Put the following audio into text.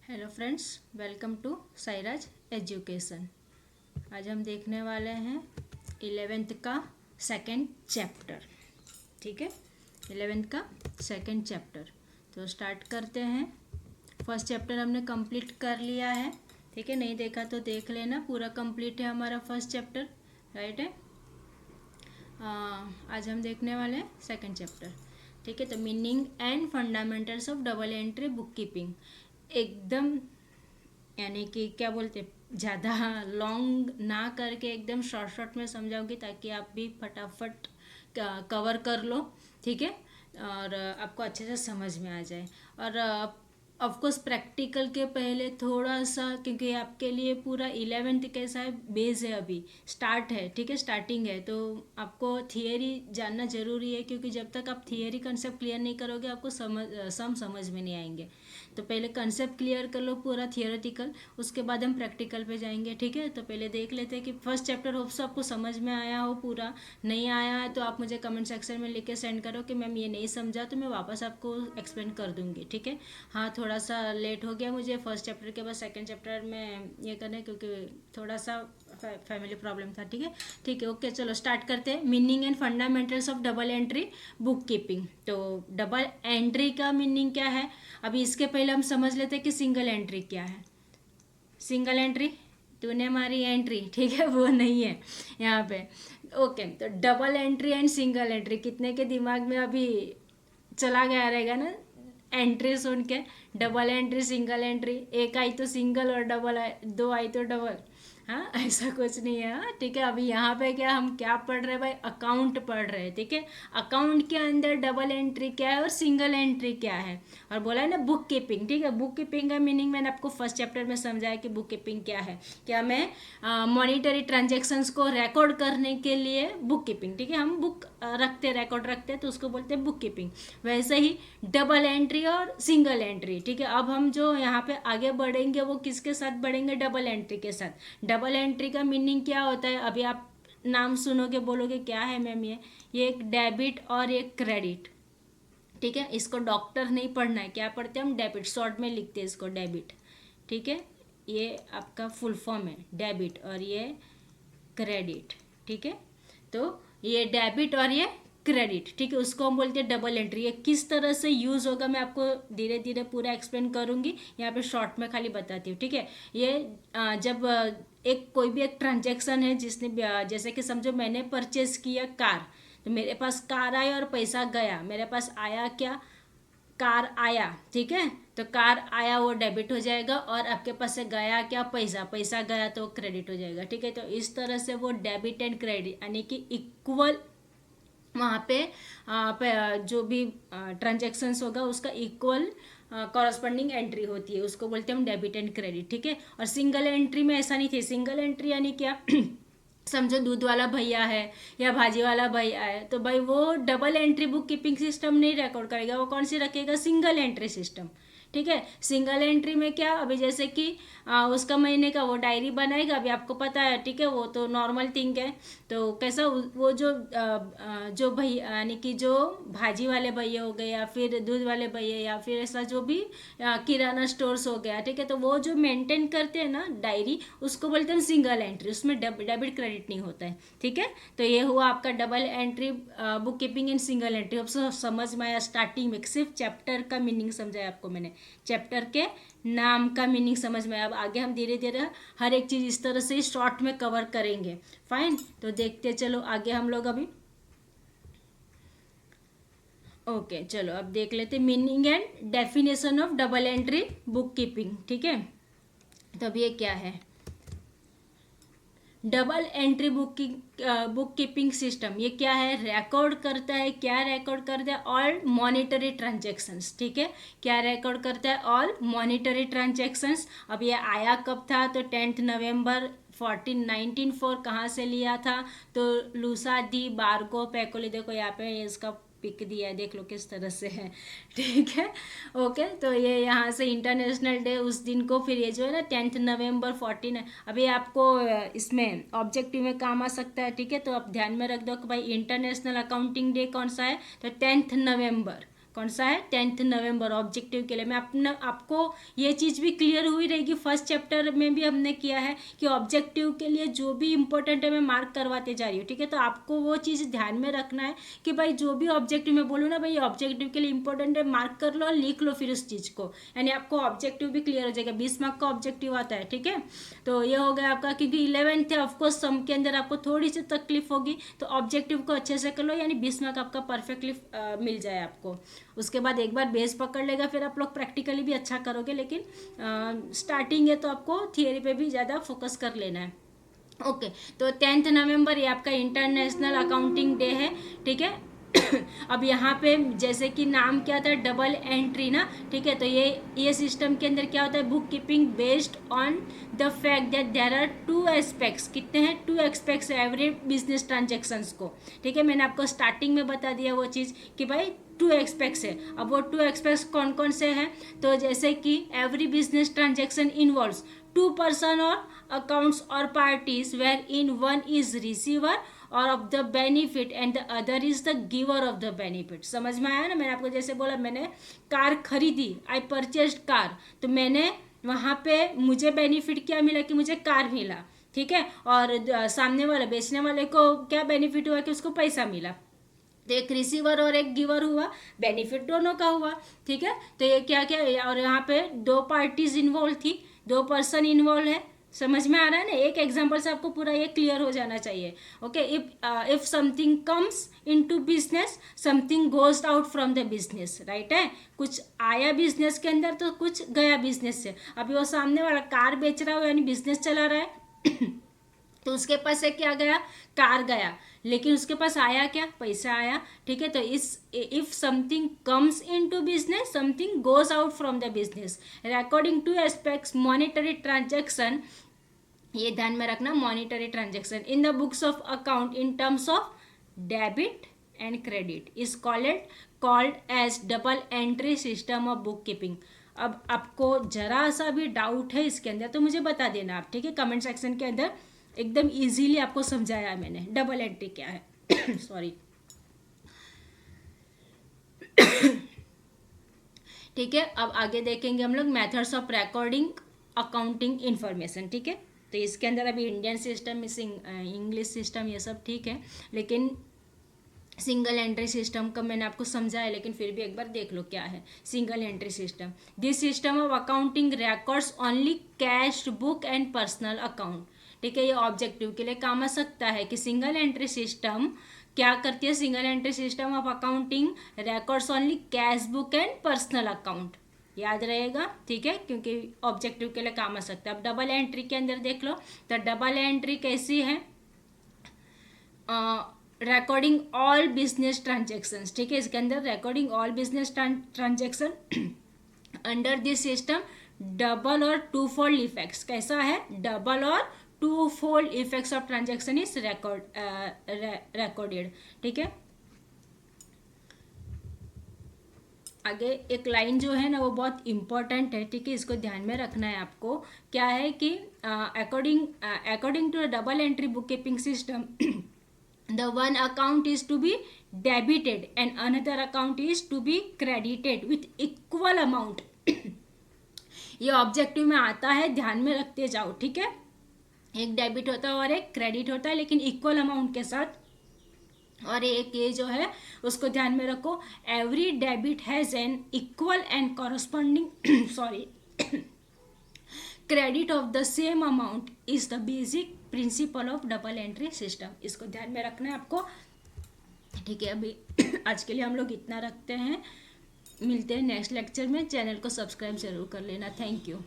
Hello friends, welcome to Sairaj education. आज हम देखने वाले हैं 11th का सेकंड चैप्टर। ठीक है, 11th का सेकंड चैप्टर। तो स्टार्ट करते हैं। फर्स्ट चैप्टर हमने कंप्लीट कर लिया है। ठीक है, नहीं देखा तो देख लेना, पूरा कंप्लीट है हमारा फर्स्ट चैप्टर। राइट है। आज हम देखने वाले हैं सेकंड चैप्टर। ठीक है, तो meaning and fundamentals of double entry book keeping. एकदम यानी कि क्या बोलते, ज़्यादा लॉन्ग ना करके एकदम शॉर्ट शॉर्ट में समझाऊंगी ताकि आप भी फटाफट कवर कर लो। ठीक है, और आपको अच्छे से समझ में आ जाए। और ऑफकोर्स प्रैक्टिकल के पहले थोड़ा सा, क्योंकि आपके लिए पूरा 11th कैसा है, बेस है, अभी स्टार्ट है। ठीक है, स्टार्टिंग है, तो आपको थियरी जानना ज़रूरी है, क्योंकि जब तक आप थियरी कंसेप्ट क्लियर नहीं करोगे आपको समझ में नहीं आएंगे। तो पहले कंसेप्ट क्लियर कर लो पूरा थियोरेटिकल, उसके बाद हम प्रैक्टिकल पे जाएंगे। ठीक है, तो पहले देख लेते हैं कि फर्स्ट चैप्टर होप से आपको समझ में आया हो। पूरा नहीं आया है तो आप मुझे कमेंट सेक्शन में लिख के सेंड करो कि मैम ये नहीं समझा, तो मैं वापस आपको एक्सप्लेन कर दूंगी। ठीक है, हाँ थोड़ा सा लेट हो गया मुझे फर्स्ट चैप्टर के बाद सेकंड चैप्टर में ये करने, क्योंकि थोड़ा सा फैमिली प्रॉब्लम था। ठीक है, ठीक है, ओके, चलो स्टार्ट करते हैं। Meaning and fundamentals of double entry book keeping. तो डबल एंट्री का मीनिंग क्या है, अभी इसके पहले हम समझ लेते हैं कि सिंगल एंट्री क्या है। सिंगल एंट्री, तूने मारी एंट्री, ठीक है, वो नहीं है यहाँ पे। ओके, तो double entry and single entry कितने के दिमाग में अभी चला गया रहेगा ना एंट्री सुन के। डबल एंट्री, सिंगल एंट्री, एक आई तो सिंगल और डबल आई, दो आई तो डबल। हाँ, ऐसा कुछ नहीं है। हाँ, ठीक है, अभी यहाँ पे क्या हम क्या पढ़ रहे हैं भाई, अकाउंट पढ़ रहे हैं। ठीक है, अकाउंट के अंदर डबल एंट्री क्या है और सिंगल एंट्री क्या है, और बोला है ना बुक कीपिंग। ठीक है, बुक कीपिंग का मीनिंग मैंने आपको फर्स्ट चैप्टर में समझाया कि बुक कीपिंग क्या है। क्या मैं मॉनिटरी ट्रांजेक्शन्स को रिकॉर्ड करने के लिए बुक कीपिंग। ठीक है, हम बुक रखते, रिकॉर्ड रखते, तो उसको बोलते हैं बुक कीपिंग। वैसे ही डबल एंट्री और सिंगल एंट्री। ठीक है, अब हम जो यहाँ पे आगे बढ़ेंगे वो किसके साथ बढ़ेंगे, डबल एंट्री के साथ। डबल एंट्री का मीनिंग क्या होता है, अभी आप नाम सुनोगे बोलोगे क्या है मैम ये एक डेबिट और एक क्रेडिट। ठीक है, इसको डॉक्टर नहीं पढ़ना है, क्या पढ़ते हैं हम, डेबिट, शॉर्ट में लिखते हैं इसको डेबिट। ठीक है, ये आपका फुल फॉर्म है डेबिट और ये क्रेडिट। ठीक है, तो ये डेबिट और ये क्रेडिट। ठीक है, उसको हम बोलते हैं डबल एंट्री। ये किस तरह से यूज़ होगा मैं आपको धीरे धीरे पूरा एक्सप्लेन करूंगी, यहाँ पे शॉर्ट में खाली बताती हूँ। ठीक है, ये जब एक कोई भी एक ट्रांजेक्शन है जिसने जैसे कि समझो मैंने परचेज किया कार, तो मेरे पास कार आया और पैसा गया, मेरे पास आया क्या, कार आया। ठीक है, तो कार आया वो डेबिट हो जाएगा, और आपके पास से गया क्या, पैसा, पैसा गया तो क्रेडिट हो जाएगा। ठीक है, तो इस तरह से वो डेबिट एंड क्रेडिट यानी कि इक्वल वहाँ पे जो भी ट्रांजेक्शन्स होगा उसका इक्वल कॉरस्पॉन्डिंग एंट्री होती है, उसको बोलते हैं हम डेबिट एंड क्रेडिट। ठीक है, और सिंगल एंट्री में ऐसा नहीं थी। सिंगल एंट्री यानी क्या समझो दूध वाला भैया है या भाजी वाला भैया है, तो भाई वो double entry book keeping system नहीं रिकॉर्ड करेगा, वो कौन सी रखेगा, सिंगल एंट्री सिस्टम। ठीक है, सिंगल एंट्री में क्या, अभी जैसे कि उसका महीने का वो डायरी बनाएगा, अभी आपको पता है। ठीक है, वो तो नॉर्मल थिंग है। तो कैसा वो जो भैया यानी कि जो भाजी वाले भैया हो गए या फिर दूध वाले भैया या फिर ऐसा जो भी किराना स्टोर्स हो गया। ठीक है, तो वो जो मेंटेन करते हैं ना डायरी, उसको बोलते हैं सिंगल एंट्री, उसमें डेबिट क्रेडिट नहीं होता है। ठीक है, तो ये हुआ आपका double entry book keeping in single entry. अब समझ में आया, स्टार्टिंग में सिर्फ चैप्टर का मीनिंग समझाया आपको मैंने, चैप्टर के नाम का मीनिंग समझ में। अब आगे हम धीरे धीरे हर एक चीज़ इस तरह से शॉर्ट में कवर करेंगे। फाइन, तो देखते चलो आगे हम लोग अभी। ओके, चलो अब देख लेते meaning and definition of double entry book keeping. ठीक है, तो अब ये क्या है, double entry book keeping system. ये क्या है, रिकॉर्ड करता है, क्या रिकॉर्ड करता है, ऑल मॉनिटरी ट्रांजेक्शन्स। ठीक है, क्या रिकॉर्ड करता है, ऑल मॉनिटरी ट्रांजेक्शन्स। अब ये आया कब था, तो 10 नवंबर 1904 कहाँ से लिया था, तो लूसा दी बारगो पैकोली, देखो यहाँ पे इसका पिक दिया है, देख लो किस तरह से है। ठीक है, ओके, तो ये यहाँ से इंटरनेशनल डे उस दिन को, फिर ये जो है ना 10 नवंबर 14, अभी आपको इसमें ऑब्जेक्टिव में काम आ सकता है। ठीक है, तो आप ध्यान में रख दो कि भाई इंटरनेशनल अकाउंटिंग डे कौन सा है, तो 10 नवंबर कौन सा है 10 नवंबर ऑब्जेक्टिव के लिए। मैं अपना आपको ये चीज़ भी क्लियर हुई रहेगी, फर्स्ट चैप्टर में भी हमने किया है कि ऑब्जेक्टिव के लिए जो भी इंपॉर्टेंट है मैं मार्क करवाते जा रही हूँ, ठीक है। तो आपको वो चीज़ ध्यान में रखना है कि भाई जो भी ऑब्जेक्टिव मैं बोलूँ ना, भाई ऑब्जेक्टिव के लिए इंपॉर्टेंट है, मार्क कर लो और लिख लो फिर उस चीज़ को, यानी आपको ऑब्जेक्टिव भी क्लियर हो जाएगा। 20 मार्क का ऑब्जेक्टिव आता है, ठीक है। तो ये हो गया आपका, क्योंकि 11th है ऑफकोर्स सम के अंदर आपको थोड़ी सी तकलीफ होगी, तो ऑब्जेक्टिव को अच्छे से कर लो, यानी 20 मार्क आपका परफेक्टली मिल जाए आपको। उसके बाद एक बार बेस पकड़ लेगा फिर आप लोग प्रैक्टिकली भी अच्छा करोगे, लेकिन स्टार्टिंग है तो आपको थियरी पे भी ज़्यादा फोकस कर लेना है। ओके, तो 10 नवंबर ये आपका इंटरनेशनल अकाउंटिंग डे है, ठीक है। अब यहाँ पे जैसे कि नाम क्या था, डबल एंट्री ना, ठीक है। तो ये सिस्टम के अंदर क्या होता है, book keeping based on the fact that there are 2 aspects. कितने हैं, 2 एस्पेक्ट्स एवरी बिजनेस ट्रांजेक्शन्स को, ठीक है। मैंने आपको स्टार्टिंग में बता दिया वो चीज़ कि भाई 2 एस्पेक्ट्स है। अब वो 2 एस्पेक्ट्स कौन कौन से हैं, तो जैसे कि every business transaction involves 2 person और accounts or parties wherein one is receiver or of the benefit and the other is the giver of the benefit। समझ में आया ना। मैंने आपको जैसे बोला, मैंने कार खरीदी, आई परचेस्ड कार, तो मैंने वहाँ पे मुझे बेनिफिट क्या मिला कि मुझे कार मिला, ठीक है। और सामने वाले बेचने वाले को क्या बेनिफिट हुआ कि उसको पैसा मिला। तो एक रिसीवर और एक गिवर हुआ, बेनिफिट दोनों का हुआ, ठीक है। तो ये क्या क्या, और यहाँ पे 2 पार्टीज इन्वॉल्व थी, 2 पर्सन इन्वॉल्व है। समझ में आ रहा है ना। एक एग्जांपल से आपको पूरा ये क्लियर हो जाना चाहिए। Okay, if something comes into business, something goes out from the business, right है। कुछ आया बिजनेस के अंदर तो कुछ गया बिजनेस से। अभी वो सामने वाला कार बेच रहा हो यानी बिजनेस चला रहा है तो उसके पास से क्या गया, कार गया, लेकिन उसके पास आया क्या, पैसा आया, ठीक है। तो if something comes into business, something goes out from the business. According to aspects monetary transaction, ये ध्यान में रखना, monetary transaction in the books of account in terms of debit and credit is called as double entry system of book keeping. अब आपको जरा सा भी doubt है इसके अंदर तो मुझे बता देना आप, ठीक है, कमेंट सेक्शन के अंदर। एकदम इजीली आपको समझाया है मैंने डबल एंट्री क्या है सॉरी ठीक है। अब आगे देखेंगे हम लोग methods of recording accounting information, ठीक है। तो इसके अंदर अभी इंडियन सिस्टम, इंग्लिश सिस्टम, ये सब ठीक है, लेकिन सिंगल एंट्री सिस्टम का मैंने आपको समझाया, लेकिन फिर भी एक बार देख लो क्या है single entry system. This system of accounting records only cash book and personal account, ठीक है। ये ऑब्जेक्टिव के लिए काम आ सकता है कि सिंगल एंट्री सिस्टम क्या करती है, single entry system of accounting records only cash book and personal account, याद रहेगा, ठीक है, क्योंकि ऑब्जेक्टिव के लिए काम आ सकता है। अब डबल एंट्री के अंदर देख लो, तो डबल एंट्री कैसी है, रिकॉर्डिंग ऑल बिजनेस ट्रांजेक्शन्स, ठीक है। इसके अंदर recording all business transaction under this system double और 2 फोल्ड इफेक्ट्स, कैसा है, डबल और 2 fold effects of transaction is recorded, ठीक है। आगे एक लाइन जो है ना वो बहुत इंपॉर्टेंट है, ठीक है, इसको ध्यान में रखना है आपको। क्या है कि according to double entry book keeping system the one account is to be debited and another account is to be credited with equal amount ये ऑब्जेक्टिव में आता है, ध्यान में रखते जाओ, ठीक है। एक डेबिट होता है और एक क्रेडिट होता है, लेकिन इक्वल अमाउंट के साथ। और एक ये जो है उसको ध्यान में रखो, every debit has an equal and corresponding sorry credit of the same amount is the basic principle of double entry system. इसको ध्यान में रखना है आपको, ठीक है। अभी आज के लिए हम लोग इतना रखते हैं, मिलते हैं नेक्स्ट लेक्चर में। चैनल को सब्सक्राइब जरूर कर लेना। Thank you.